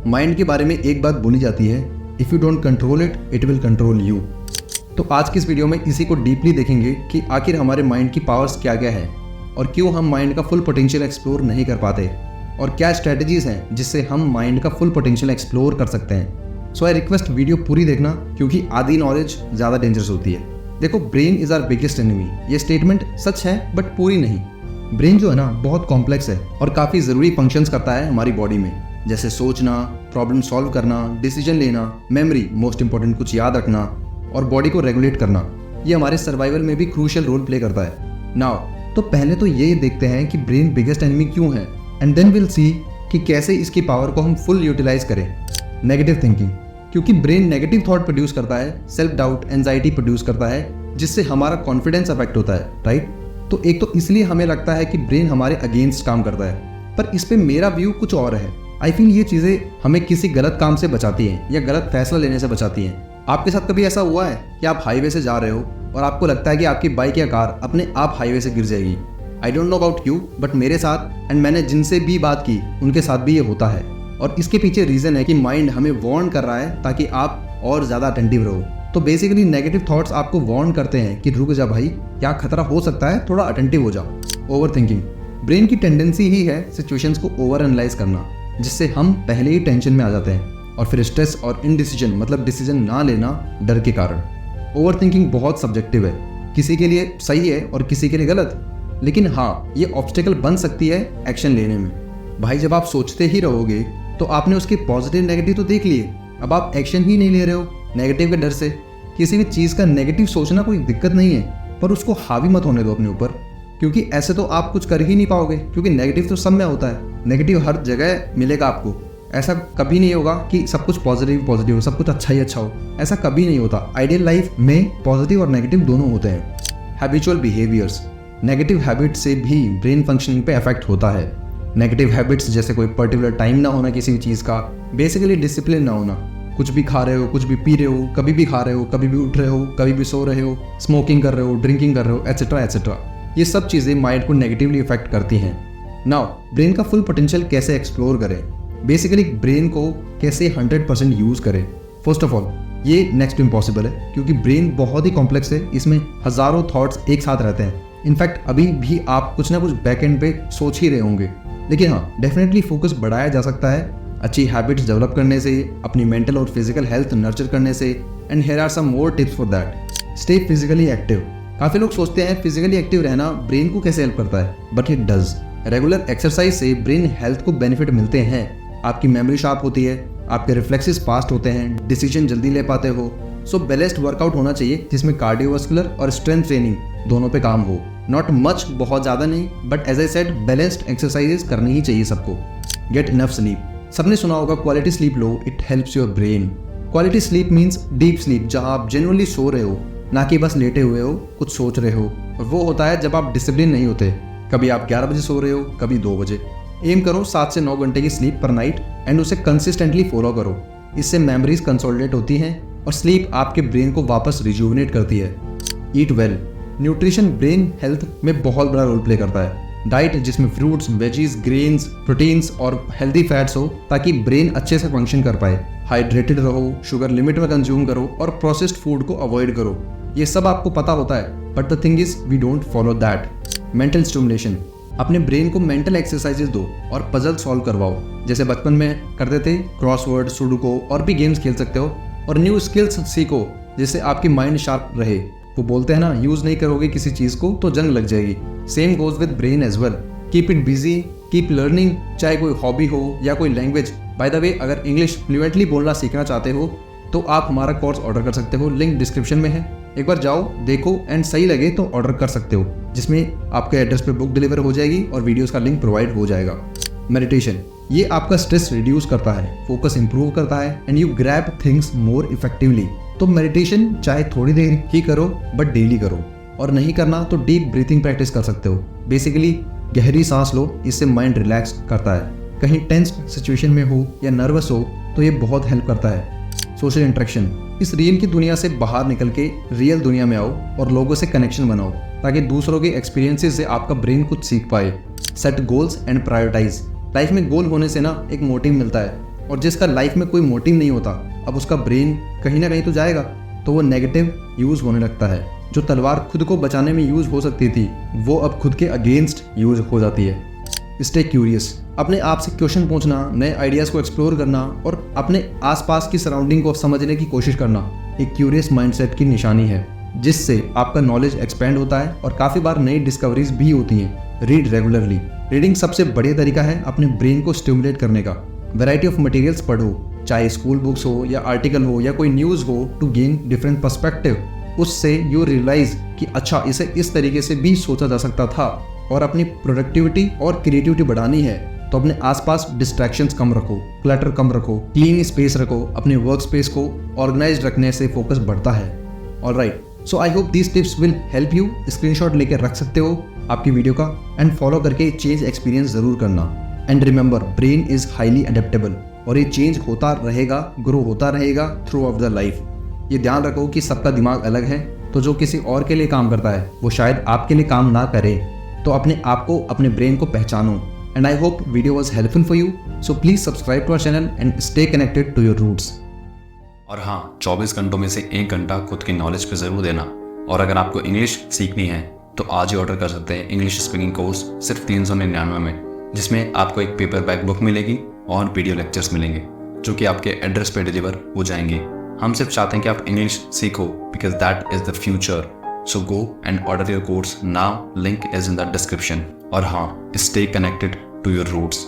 Mind के बारे में एक बात बोली जाती है, if you don't control it, it will control you. तो आज की इस वीडियो में इसी को डीपली देखेंगे कि आखिर हमारे माइंड की पावर्स क्या क्या है और क्यों हम माइंड का फुल पोटेंशियल एक्सप्लोर नहीं कर पाते और क्या स्ट्रेटजीज हैं जिससे हम माइंड का फुल पोटेंशियल एक्सप्लोर कर सकते हैं। सो आई रिक्वेस्ट वीडियो पूरी देखना, क्योंकि आधी नॉलेज ज़्यादा डेंजरस होती है। देखो, brain is our biggest enemy, ये स्टेटमेंट सच है बट पूरी नहीं। ब्रेन जो है ना, बहुत कॉम्प्लेक्स है और काफ़ी ज़रूरी फंक्शंस करता है हमारी बॉडी में, जैसे सोचना, प्रॉब्लम सॉल्व करना, डिसीजन लेना, मेमोरी, मोस्ट इंपॉर्टेंट कुछ याद रखना और बॉडी को रेगुलेट करना। ये हमारे सर्वाइवल में भी क्रूशियल रोल प्ले करता है। नाउ तो पहले तो ये देखते हैं कि ब्रेन बिगेस्ट एनिमी क्यों है, एंड देन विल सी कि कैसे इसकी पावर को हम फुल यूटिलाइज करें। नेगेटिव थिंकिंग, क्योंकि ब्रेन नेगेटिव थॉट प्रोड्यूस करता है, सेल्फ डाउट, एंजाइटी प्रोड्यूस करता है, जिससे हमारा कॉन्फिडेंस अफेक्ट होता है, राइट। तो एक तो इसलिए हमें लगता है कि ब्रेन हमारे अगेंस्ट काम करता है, पर इस पे मेरा व्यू कुछ और है। आई फील ये चीज़ें हमें किसी गलत काम से बचाती हैं या गलत फैसला लेने से बचाती हैं। आपके साथ कभी ऐसा हुआ है कि आप हाईवे से जा रहे हो और आपको लगता है कि आपकी बाइक या कार अपने आप हाईवे से गिर जाएगी? I don't know about you, but मेरे साथ एंड मैंने जिनसे भी बात की उनके साथ भी ये होता है। और इसके पीछे रीज़न है कि माइंड हमें वार्न कर रहा है ताकि आप और ज़्यादा अटेंटिव रहो। तो बेसिकली नेगेटिव थॉट्स आपको वार्न करते हैं कि रुक जा भाई, क्या खतरा हो सकता है, थोड़ा अटेंटिव हो जाओ। ओवर थिंकिंग, ब्रेन की टेंडेंसी ही है सिचुएशंस को ओवर एनालाइज करना, जिससे हम पहले ही टेंशन में आ जाते हैं और फिर स्ट्रेस और इनडिसीजन, मतलब डिसीजन ना लेना डर के कारण। ओवर थिंकिंग बहुत सब्जेक्टिव है, किसी के लिए सही है और किसी के लिए गलत, लेकिन हाँ, ये ऑब्स्टेकल बन सकती है एक्शन लेने में। भाई, जब आप सोचते ही रहोगे तो आपने उसके पॉजिटिव नेगेटिव तो देख लिए, अब आप एक्शन ही नहीं ले रहे हो नेगेटिव के डर से। किसी भी चीज़ का नेगेटिव सोचना कोई दिक्कत नहीं है, पर उसको हावी मत होने दो अपने ऊपर, क्योंकि ऐसे तो आप कुछ कर ही नहीं पाओगे, क्योंकि नेगेटिव तो सब में होता है, नेगेटिव हर जगह मिलेगा आपको। ऐसा कभी नहीं होगा कि सब कुछ पॉजिटिव पॉजिटिव हो, सब कुछ अच्छा ही अच्छा हो, ऐसा कभी नहीं होता। आइडियल लाइफ में पॉजिटिव और नेगेटिव दोनों होते हैं। हैबिचुअल बिहेवियर्स, नेगेटिव हैबिट से भी ब्रेन फंक्शनिंग पे इफेक्ट होता है। नेगेटिव हैबिट्स जैसे कोई पर्टिकुलर टाइम ना होना किसी भी चीज़ का, बेसिकली डिसिप्लिन ना होना, कुछ भी खा रहे हो, कुछ भी पी रहे हो, कभी भी खा रहे हो, कभी भी उठ रहे हो, कभी भी सो रहे हो, स्मोकिंग कर रहे हो, ड्रिंकिंग कर रहे हो, एट्सेट्रा एट्सेट्रा। ये सब चीज़ें माइंड को नेगेटिवली इफेक्ट करती हैं। नाउ ब्रेन का फुल पोटेंशियल कैसे एक्सप्लोर करें, बेसिकली ब्रेन को कैसे 100% यूज़ करें। फर्स्ट ऑफ ऑल, ये नेक्स्ट टू इम्पॉसिबल है, क्योंकि ब्रेन बहुत ही कॉम्प्लेक्स है, इसमें हज़ारों थॉट्स एक साथ रहते हैं। इनफैक्ट अभी भी आप कुछ ना कुछ बैक एंड पे सोच ही रहे होंगे, लेकिन हाँ, डेफिनेटली फोकस बढ़ाया जा सकता है अच्छी हैबिट्स डेवलप करने से, अपनी मेंटल और फिजिकल हेल्थ नर्चर करने से। And here are some more tips for that. Stay physically active. काफ़ी लोग सोचते हैं फिजिकली एक्टिव रहना ब्रेन को कैसे हेल्प करता है, but it does. Regular exercise से ब्रेन हेल्थ को बेनिफिट मिलते हैं। आपकी मेमोरी शार्प होती है, आपके रिफ्लेक्सेस फास्ट होते हैं, डिसीजन जल्दी ले पाते हो। सो बैलेंस्ड वर्कआउट होना चाहिए जिसमें कार्डियोवास्कुलर और स्ट्रेंथ ट्रेनिंग दोनों पे काम हो। नॉट मच, बहुत ज़्यादा नहीं, but as I said, balanced exercises करनी ही चाहिए सबको। Get enough sleep. सबने सुना होगा क्वालिटी स्लीप लो, it helps your brain. Quality sleep means deep sleep, जहाँ आप जेन्युइनली सो रहे हो, ना कि बस लेटे हुए हो, कुछ सोच रहे हो। और वो होता है जब आप डिसिप्लिन नहीं होते, कभी आप 11 बजे सो रहे हो, कभी 2 बजे। एम करो 7 से 9 घंटे की स्लीप पर नाइट एंड उसे कंसिस्टेंटली फॉलो करो। इससे मेमोरीज कंसोलिडेट होती हैं और स्लीप आपके ब्रेन को वापस रिजुविनेट करती है। ईट वेल। न्यूट्रिशन ब्रेन हेल्थ में बहुत बड़ा रोल प्ले करता है। डाइट जिसमें फ्रूट्स, वेजीज, ग्रेन्स, प्रोटीन्स और हेल्दी फैट्स हो, ताकि ब्रेन अच्छे से फंक्शन कर पाए। हाइड्रेटेड रहो, शुगर लिमिट में कंज्यूम करो और प्रोसेस्ड फूड को अवॉइड करो। ये सब आपको पता होता है, but the thing is we don't follow that. Mental stimulation. अपने ब्रेन को मेंटल एक्सरसाइजेस दो और पजल सॉल्व करवाओ, जैसे बचपन में करते थे। क्रॉसवर्ड, सुडोकू और भी गेम्स खेल सकते हो। और न्यू स्किल्स सीखो जिससे आपकी माइंड शार्प रहे। वो बोलते हैं ना, यूज नहीं करोगे किसी चीज को तो जंग लग जाएगी। Same goes with brain as well. Keep it busy, keep learning, चाहे कोई हॉबी हो या कोई लैंग्वेज। बाय द वे, अगर इंग्लिश फ्लुएंटली बोलना सीखना चाहते हो तो आप हमारा कोर्स ऑर्डर कर सकते हो, लिंक डिस्क्रिप्शन में है। एक बार जाओ, देखो एंड सही लगे तो ऑर्डर कर सकते हो, जिसमें आपके एड्रेस पे बुक डिलीवर हो जाएगी और वीडियोस का लिंक प्रोवाइड हो जाएगा। मेडिटेशन, ये आपका स्ट्रेस रिड्यूस करता है, फोकस इंप्रूव करता है and you grab things more effectively. तो मेडिटेशन चाहे थोड़ी देर ही करो, बट डेली करो। और नहीं करना तो डीप ब्रीथिंग प्रैक्टिस कर सकते हो। बेसिकली गहरी सांस लो, इससे माइंड रिलैक्स करता है। कहीं टेंस सिचुएशन में हो या नर्वस हो तो ये बहुत हेल्प करता है। सोशल इंटरेक्शन, इस रियल की दुनिया से बाहर निकल के रियल दुनिया में आओ और लोगों से कनेक्शन बनाओ, ताकि दूसरों के एक्सपीरियंसेस से आपका ब्रेन कुछ सीख पाए। Set goals and prioritise. Life में गोल होने से ना एक मोटिव मिलता है, और जिसका लाइफ में कोई मोटिव नहीं होता, अब उसका ब्रेन कहीं ना कहीं तो जाएगा, तो वो नेगेटिव यूज़ होने लगता है। जो तलवार खुद को बचाने में यूज़ हो सकती थी, वो अब खुद के अगेंस्ट यूज़ हो जाती है। स्टे क्यूरियस, अपने आप से क्वेश्चन पूछना, नए आइडियाज़ को एक्सप्लोर करना और अपने आसपास की सराउंडिंग को समझने की कोशिश करना एक क्यूरियस माइंडसेट की निशानी है, जिससे आपका नॉलेज एक्सपेंड होता है और काफ़ी बार नई डिस्कवरीज भी होती हैं। रीड रेगुलरली, रीडिंग सबसे बढ़िया तरीका है अपने ब्रेन को स्टिमुलेट करने का। वैरायटी ऑफ मटेरियल्स पढ़ो, चाहे स्कूल बुक्स हो या आर्टिकल हो या कोई न्यूज़ हो, टू गेन डिफरेंट पर्सपेक्टिव। उससे यू रियलाइज कि अच्छा, इसे इस तरीके से भी सोचा जा सकता था। और अपनी प्रोडक्टिविटी और क्रिएटिविटी बढ़ानी है तो अपने आसपास डिस्ट्रैक्शंस कम रखो, क्लटर कम रखो, क्लीन स्पेस रखो, अपने वर्क स्पेस को ऑर्गेनाइज रखने से फोकस बढ़ता है। Alright, so I hope these tips will help you. Screenshot लेकर रख सकते हो आपकी वीडियो का एंड फॉलो करके चेंज एक्सपीरियंस जरूर करना। And remember, brain is highly adaptable और ये चेंज होता रहेगा, ग्रो होता रहेगा थ्रू ऑफ द लाइफ। ये ध्यान रखो कि सबका दिमाग अलग है, तो जो किसी और के लिए काम करता है वो शायद आपके लिए काम ना करे। तो अपने आप को, अपने ब्रेन को पहचानो। And I hope video was helpful for you, so please subscribe to our channel and stay connected to your roots. और हाँ, 24 घंटों में से 1 घंटा खुद की नॉलेज पे ज़रूर देना। और अगर आपको इंग्लिश सीखनी है तो आज ही ऑर्डर कर सकते हैं इंग्लिश स्पीकिंग कोर्स सिर्फ 399 में, जिसमें आपको एक पेपर बैक बुक मिलेगी और वीडियो लेक्चर्स मिलेंगे जो कि आपके एड्रेस पे डिलीवर हो जाएंगे। हम सिर्फ चाहते हैं कि आप इंग्लिश सीखो, because that is the future. So go and order your course now, link is in the description. और हाँ, stay connected to your roots.